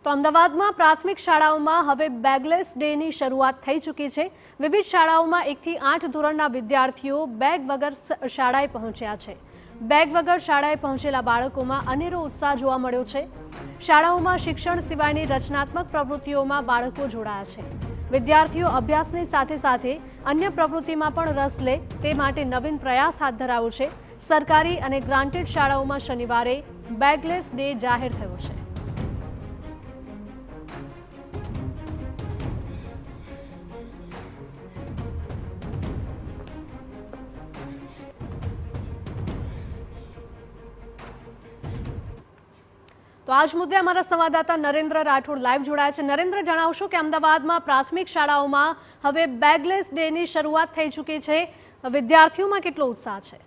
તો અમદાવાદમાં પ્રાથમિક શાળાઓમાં હવે બેગલેસ ડેની શરૂઆત થઈ ચૂકી છે। વિવિધ શાળાઓમાં 1 થી 8 ધોરણના વિદ્યાર્થીઓ બેગ વગર શાળાએ પહોંચ્યા છે। બેગ વગર શાળાએ પહોંચેલા બાળકોમાં અનેરો ઉત્સાહ જોવા મળ્યો છે। શાળાઓમાં શિક્ષણ સિવાયની રચનાત્મક પ્રવૃત્તિઓમાં બાળકો જોડાયા છે। વિદ્યાર્થીઓ અભ્યાસની સાથે સાથે અન્ય પ્રવૃત્તિમાં પણ રસ લે તે માટે નવીન પ્રયાસ હાથ ધરાયો છે। સરકારી અને ગ્રાન્ટેડ શાળાઓમાં શનિવારે બેગલેસ ડે જાહેર થયો છે। તો આજ મુદ્દે અમારા સંવાદદાતા નરેન્દ્ર રાઠોડ લાઈવ જોડાયા છે। નરેન્દ્ર, જણાવશો કે અમદાવાદમાં પ્રાથમિક શાળાઓમાં હવે બેગલેસ ડેની શરૂઆત થઈ ચૂકી છે। વિદ્યાર્થીઓમાં કેટલો ઉત્સાહ છે?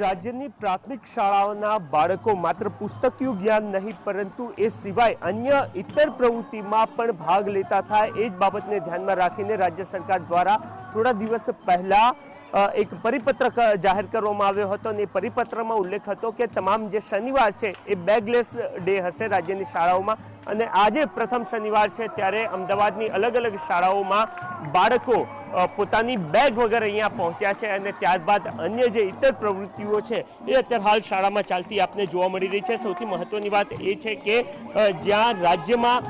રાજ્યની પ્રાથમિક શાળાઓના બાળકો માત્ર પુસ્તકીય જ્ઞાન નહીં પરંતુ એ સિવાય અન્ય ઇતર પ્રવૃત્તિમાં પણ ભાગ લેતા થાય એ જ બાબતને ધ્યાનમાં રાખીને રાજ્ય સરકાર દ્વારા થોડા દિવસ પહેલા એક પરિપત્ર જાહેર કરવામાં આવ્યો હતો અને એ પરિપત્રમાં ઉલ્લેખ હતો કે તમામ જે શનિવાર છે એ બેગલેસ ડે હશે રાજ્યની શાળાઓમાં। અને આજે પ્રથમ શનિવાર છે ત્યારે અમદાવાદની અલગ અલગ શાળાઓમાં બાળકો પોતાની બેગ વગર અહીંયા પહોંચ્યા છે અને ત્યારબાદ અન્ય જે ઇતર પ્રવૃત્તિઓ છે એ અત્યારે હાલ શાળામાં ચાલતી આપને જોવા મળી રહી છે। સૌથી મહત્વની વાત એ છે કે જ્યાં રાજ્યમાં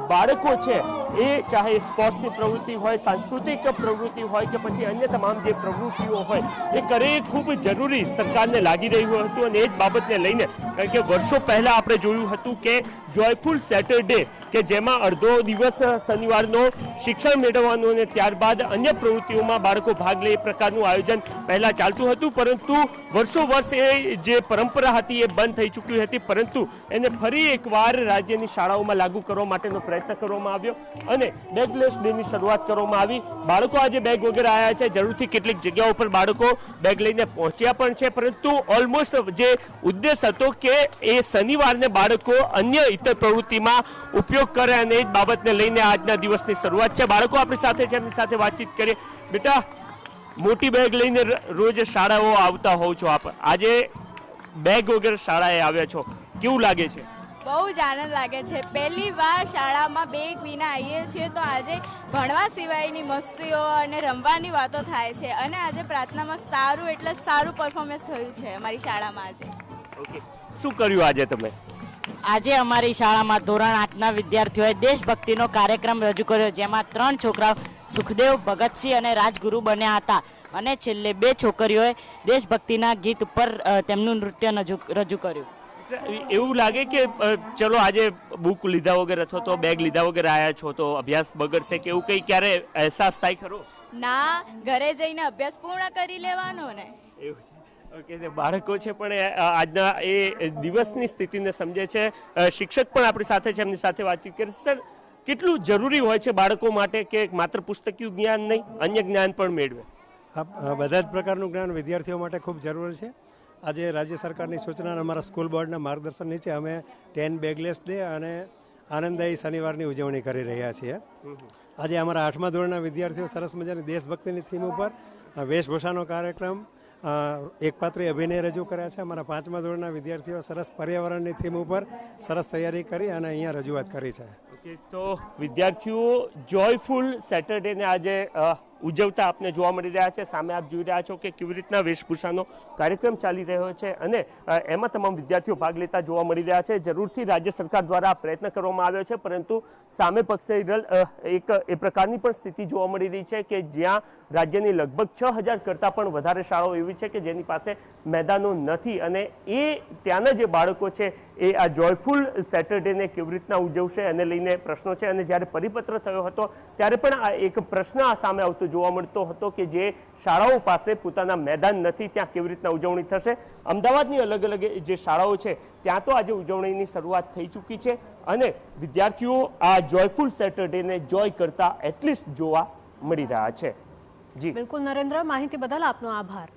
બાળકો છે એ ચાહે સ્પોર્ટ્સની પ્રવૃત્તિ હોય, સાંસ્કૃતિક પ્રવૃત્તિ હોય કે પછી અન્ય તમામ જે પ્રવૃત્તિઓ હોય એ કરે ખૂબ જરૂરી સરકારને લાગી રહ્યું હતું। અને એ જ બાબતને લઈને કારણ કે વર્ષો પહેલા આપણે જોયું હતું કે જોયફુલ સેટરડે કે જેમાં અડધો દિવસ શનિવારનો શિક્ષણ મેળવવાનું અને ત્યારબાદ અન્ય પ્રવૃત્તિઓમાં બાળકો ભાગ લે એ પ્રકારનું આયોજન પહેલા ચાલતું હતું, પરંતુ વર્ષો વર્ષ એ જે પરંપરા હતી એ બંધ થઈ ચૂકી હતી। પરંતુ એને ફરી એકવાર રાજ્યની શાળાઓમાં લાગુ કરવા માટેનો પ્રયત્ન કરવામાં આવ્યો અને બેગલેસ ડેની શરૂઆત કરવામાં આવી। બાળકો આજે બેગ વગર આવ્યા છે, જરૂરથી કેટલીક જગ્યાઓ પર બાળકો બેગ લઈને પહોંચ્યા પણ છે, પરંતુ ઓલમોસ્ટ જે ઉદ્દેશ હતો કે એ શનિવારને બાળકો અન્ય ઇતર પ્રવૃત્તિમાં ઉપયોગ કરે અને એ જ બાબતને લઈને આજના દિવસની શરૂઆત છે। બાળકો આપણી સાથે છે, એમની સાથે વાતચીત કરીએ। બેટા, મોટી બેગ લઈને રોજ શાળાઓ આવતા હોવ છો આપ, આજે બેગ વગર શાળાએ આવ્યા છો, કેવું લાગે છે? બહુ જ આનંદ લાગે છે। પહેલી વાર શાળામાં બેગ વિના આવીએ છીએ તો આજે ભણવા સિવાયની મસ્તીઓ અને રમવાની વાતો થાય છે અને આજે પ્રાર્થનામાં સારું એટલે સારું પરફોર્મન્સ થયું છે અમારી શાળામાં આજે। ઓકે, શું કર્યું આજે તમે? આજે અમારી શાળામાં ધોરણ 8ના વિદ્યાર્થીઓએ દેશભક્તિનો કાર્યક્રમ રજૂ કર્યો, જેમાં 3 છોકરાઓ સુખદેવ, ભગતસિંહ અને રાજગુરુ બન્યા હતા અને છેલ્લે 2 છોકરીઓએ દેશભક્તિના ગીત ઉપર તેમનું નૃત્ય રજૂ કર્યું। એવું લાગે કે ચલો આજે બુક લીધા વગર અથવા તો બેગ લીધા વગર આવ્યા છો તો અભ્યાસ બગડશે કે એવું કંઈ ક્યારે અહેસાસ થાય ખરો? ના, ઘરે જઈને અભ્યાસ પૂર્ણ કરી લેવાનો ને। ઓકે, બાળકો છે પણ આજના એ દિવસની સ્થિતિને સમજે છે। શિક્ષક પણ આપણી સાથે છે, એમની સાથે વાતચીત કરીએ। સર, કેટલું જરૂરી હોય છે બાળકો માટે કે માત્ર પુસ્તકીય જ્ઞાન નહીં અન્ય જ્ઞાન પણ મેળવે? બધા જ પ્રકારનું જ્ઞાન વિદ્યાર્થીઓ માટે ખૂબ જરૂરી છે। આજે રાજ્ય સરકારની સૂચના અને અમારા સ્કૂલ બોર્ડના માર્ગદર્શન નીચે અમે 10 બેગલેસ ડે અને આનંદદાયી શનિવારની ઉજવણી કરી રહ્યા છીએ। આજે અમારા 8મા ધોરણના વિદ્યાર્થીઓ સરસ મજાની દેશભક્તિની થીમ ઉપર વેશભૂષાનો કાર્યક્રમ, એકપાત્રી અભિનય રજૂ કર્યા છે। અમારા 5મા ધોરણના વિદ્યાર્થીઓ સરસ પર્યાવરણની થીમ ઉપર સરસ તૈયારી કરી અને અહીંયા રજૂઆત કરી છે। ઓકે, તો વિદ્યાર્થીઓ જોયફુલ સેટરડેને આજે ઉજવતા આપને જોવા મળી રહ્યા છે। સામે આપ જોઈ રહ્યા છો કે કેવી રીતના વેશભૂષાનો કાર્યક્રમ ચાલી રહ્યો છે અને એમાં તમામ વિદ્યાર્થીઓ ભાગ લેતા જોવા મળી રહ્યા છે। જરૂરથી રાજ્ય સરકાર દ્વારા પ્રયત્ન કરવામાં આવ્યો છે, પરંતુ સામે પક્ષે એક એ પ્રકારની પણ સ્થિતિ જોવા મળી રહી છે કે જ્યાં રાજ્યની લગભગ 6000 કરતાં પણ વધારે શાળાઓ એવી છે કે જેની પાસે મેદાનો નથી અને એ ત્યાંના જે બાળકો છે એ આ જોયફુલ સેટરડેને કેવી રીતના ઉજવશે એને લઈને પ્રશ્નો છે। અને જ્યારે પરિપત્ર થયો હતો ત્યારે પણ આ એક પ્રશ્ન આ સામે આવતો જોવા મળતો હતો કે જે શાળાઓ પાસે પોતાના મેદાન નથી ત્યાં કેવી રીતના ઉજવણી થશે। અમદાવાદની અલગ અલગ જે શાળાઓ છે ત્યાં તો આજે ઉજવણીની શરૂઆત થઈ ચૂકી છે અને વિદ્યાર્થીઓ આ જોયફુલ સેટરડેને જોય કરતા એટલીસ્ટ જોવા મળી રહ્યા છે। જી બિલકુલ નરેન્દ્ર, માહિતી બદલ આપનો આભાર।